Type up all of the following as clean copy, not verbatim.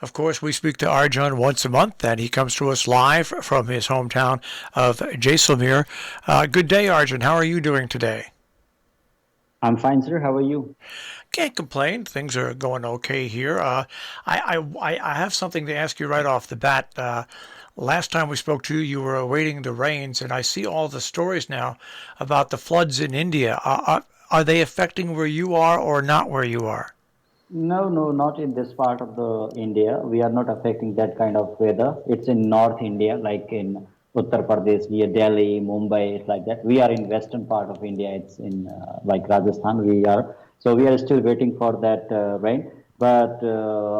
Of course, we speak to Arjun once a month, and he comes to us live from his hometown of Jaisalmer. Good day, Arjun. How are you doing today? I'm fine, sir. How are you? Can't complain. Things are going okay here. I have something to ask you right off the bat. Last time we spoke to you, you were awaiting the rains, and I see all the stories now about the floods in India. Are they affecting where you are or not where you are? No, no, not in this part of the India. We are not affecting that kind of weather. It's in North India, like in Uttar Pradesh, near Delhi, Mumbai. It's like that. We are in western part of India. It's in like Rajasthan. We are still waiting for that rain. But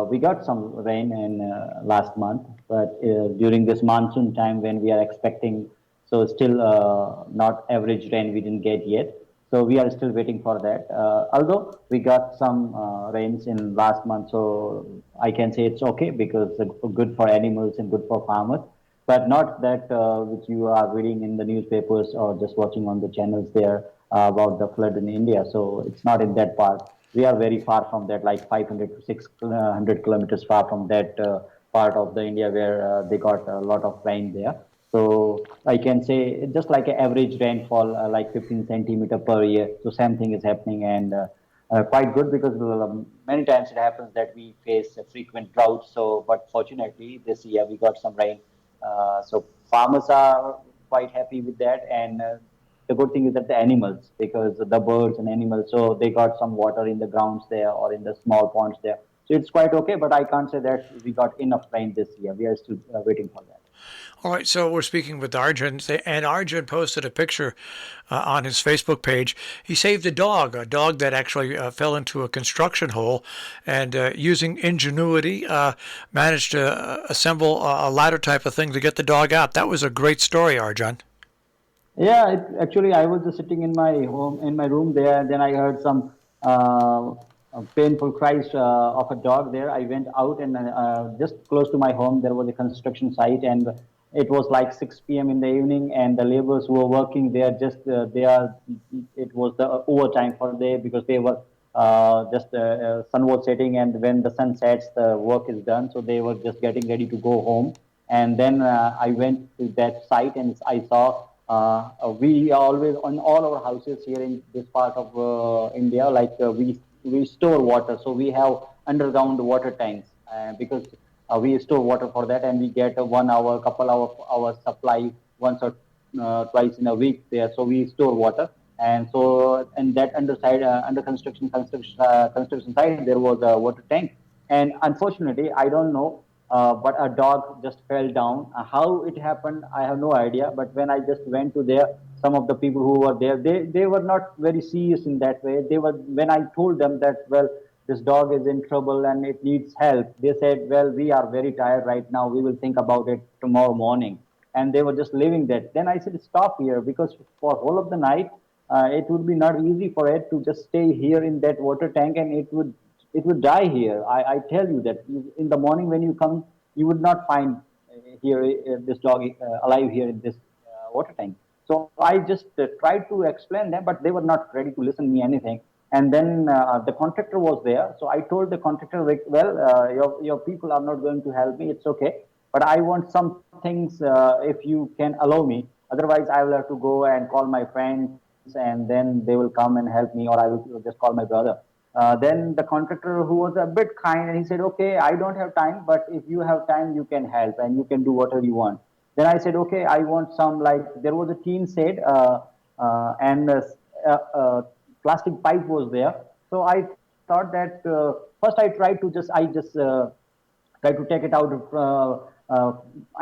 we got some rain in last month. But during this monsoon time, when we are expecting, so still not average rain we didn't get yet. So we are still waiting for that. Although we got some rains in last month, so I can say it's okay because it's good for animals and good for farmers, but not that which you are reading in the newspapers or just watching on the channels there about the flood in India. So it's not in that part. We are very far from that, like 500 to 600 kilometers far from that part of the India where they got a lot of rain there. So I can say just like an average rainfall, like 15 centimeter per year. So same thing is happening and quite good because many times it happens that we face a frequent drought. So, but fortunately this year we got some rain. So farmers are quite happy with that. And the good thing is that the animals, because the birds and animals, so they got some water in the grounds there or in the small ponds there. So it's quite okay, but I can't say that we got enough rain this year. We are still waiting for that. All right, so we're speaking with Arjun, and Arjun posted a picture on his Facebook page. He saved a dog that actually fell into a construction hole, and using ingenuity, managed to assemble a ladder type of thing to get the dog out. That was a great story, Arjun. Actually, I was just sitting in my home, in my room there, and then I heard some painful cries of a dog there. I went out and just close to my home, there was a construction site, and it was like 6 p.m. in the evening, and the laborers who were working there it was the overtime for day because they were just sun was setting, and when the sun sets, the work is done, so they were just getting ready to go home. And then I went to that site and I saw we always on all our houses here in this part of India, like we store water, so we have underground water tanks because we store water for that, and we get a 1 hour, couple hour supply once or twice in a week there. So we store water, and so and that underside under construction site there was a water tank, and unfortunately I don't know but a dog just fell down. How it happened, I have no idea. But when I just went to there, some of the people who were there, they were not very serious in that way. They were when I told them that well, this dog is in trouble and it needs help. They said, well, we are very tired right now. We will think about it tomorrow morning. And they were just leaving that. Then I said, stop here because for whole of the night, it would be not easy for it to just stay here in that water tank, and it would die here. I tell you that in the morning when you come, you would not find here this dog alive here in this water tank. So I just tried to explain them, but they were not ready to listen to me anything. And then the contractor was there, so I told the contractor, like, well, your people are not going to help me. It's okay, but I want some things if you can allow me. Otherwise, I will have to go and call my friends, and then they will come and help me, or I will just call my brother. Then the contractor, who was a bit kind, and he said, "Okay, I don't have time, but if you have time, you can help and you can do whatever you want." Then I said, "Okay, I want some like there was a teen shed and plastic pipe was there." So I thought that first I just tried to take it out.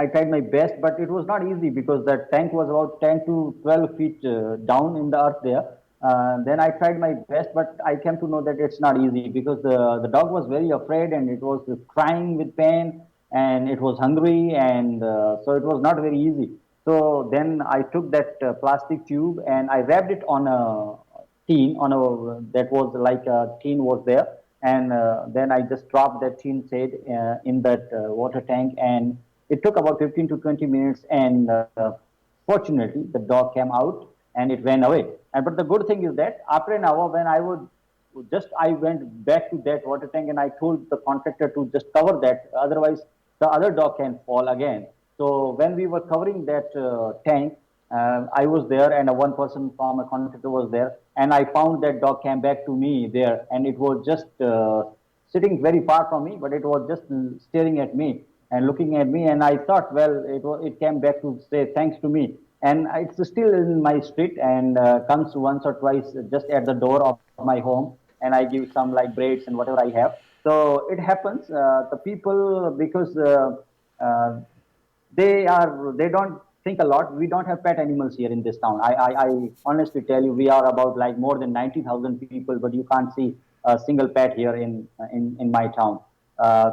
I tried my best, but it was not easy because that tank was about 10 to 12 feet down in the earth there. Then I tried my best, but I came to know that it's not easy because the dog was very afraid and it was crying with pain and it was hungry, and so it was not very easy. So then I took that plastic tube and I wrapped it on a tin on a that was like a tin was there, and then I just dropped that tin shade in that water tank, and it took about 15 to 20 minutes, and fortunately the dog came out and it ran away. And but the good thing is that after an hour, when I would just I went back to that water tank and I told the contractor to just cover that. Otherwise, the other dog can fall again. So when we were covering that tank, I was there and one person from a contractor was there, and I found that dog came back to me there, and it was just sitting very far from me, but it was just staring at me and looking at me, and I thought, well, it came back to say thanks to me, and it's still in my street and comes once or twice just at the door of my home, and I give some like breads and whatever I have. So it happens. The people because. They don't think a lot. We don't have pet animals here in this town. I honestly tell you, we are about like more than 90,000 people, but you can't see a single pet here in my town.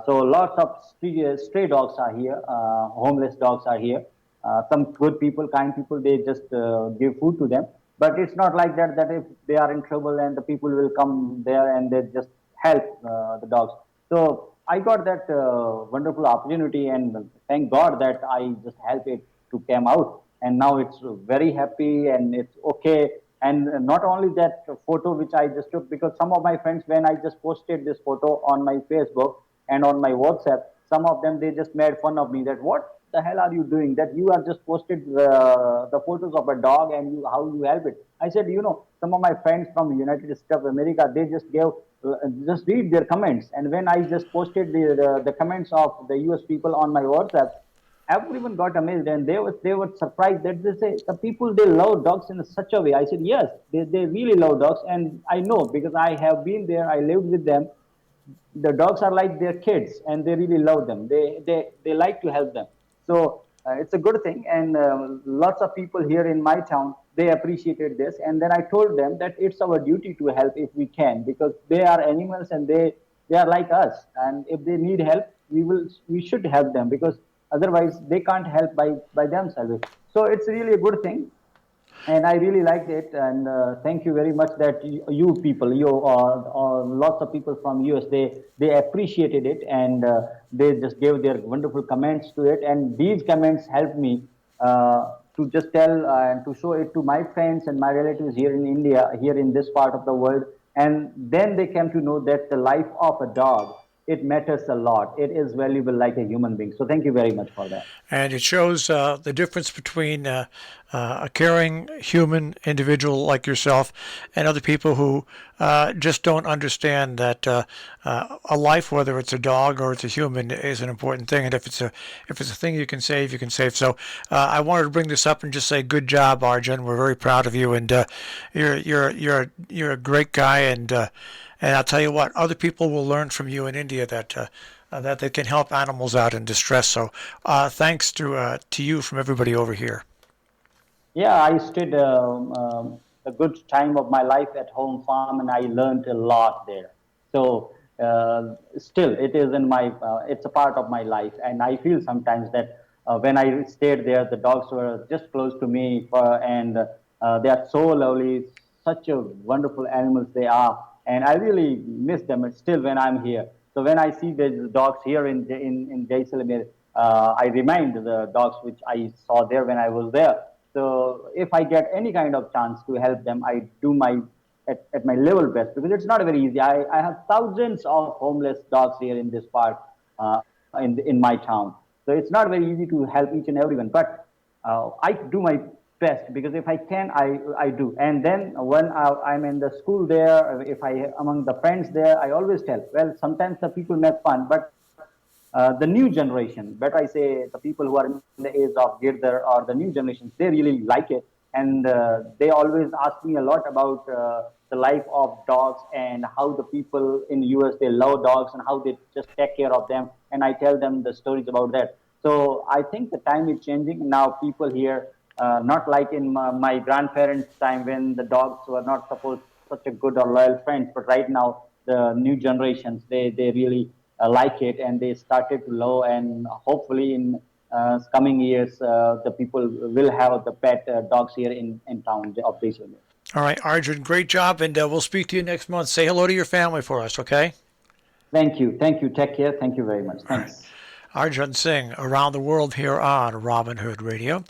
So lots of stray dogs are here, homeless dogs are here. Some good people, kind people, they just give food to them. But it's not like that, that if they are in trouble and the people will come there and they just help the dogs. So I got that wonderful opportunity, and thank God that I just helped it to come out. And now it's very happy and it's okay. And not only that photo which I just took, because some of my friends, when I just posted this photo on my Facebook and on my WhatsApp, some of them they just made fun of me that what the hell are you doing? That you have just posted the photos of a dog and you how you help it. I said, some of my friends from the United States of America, they just gave just read their comments. And when I just posted the comments of the US people on my WhatsApp, everyone got amazed and they were surprised that they say the people they love dogs in such a way. I said yes, they really love dogs, and I know because I have been there, I lived with them. The dogs are like their kids and they really love them. They like to help them. So it's a good thing, and lots of people here in my town, they appreciated this. And then I told them that it's our duty to help if we can, because they are animals and they are like us, and if they need help, we should help them, because otherwise they can't help by themselves. So it's really a good thing, and I really liked it. And thank you very much that you people, you or lots of people from US, they appreciated it, and they just gave their wonderful comments to it. And these comments helped me to just tell and to show it to my friends and my relatives here in India, here in this part of the world. And then they came to know that the life of a dog, it matters a lot. It is valuable like a human being. So thank you very much for that. And it shows the difference between a caring human individual like yourself and other people who just don't understand that a life, whether it's a dog or it's a human, is an important thing. And if it's a thing you can save, you can save. So I wanted to bring this up and just say good job, Arjun. We're very proud of you, and you're a great guy. And I'll tell you what, other people will learn from you in India that they can help animals out in distress. So thanks to you from everybody over here. Yeah, I stayed a good time of my life at home farm, and I learned a lot there. So still, it is it's a part of my life, and I feel sometimes that when I stayed there, the dogs were just close to me, and they are so lovely, such a wonderful animals they are, and I really miss them. And still, when I'm here, so when I see the dogs here in Jaisalmer, I remind the dogs which I saw there when I was there. So if I get any kind of chance to help them, I do at my level best, because it's not very easy. I have thousands of homeless dogs here in this part in my town. So it's not very easy to help each and everyone. But I do my best, because if I can, I do. And then when I'm in the school there, if I among the friends there, I always tell. Well, sometimes the people make fun, but the new generation, better I say, the people who are in the age of Girdar or the new generations, they really like it. And they always ask me a lot about the life of dogs and how the people in the US, they love dogs and how they just take care of them. And I tell them the stories about that. So I think the time is changing. Now people here, not like in my grandparents' time when the dogs were not supposed such a good or loyal friends, but right now the new generations, they really like it, and they started to love, and hopefully in coming years the people will have the pet dogs here in town of Jaisalmer. All right, Arjun, great job, and we'll speak to you next month. Say hello to your family for us, okay? Thank you, take care, thank you very much, All right. thanks. Arjun Singh, around the world here on Robin Hood Radio.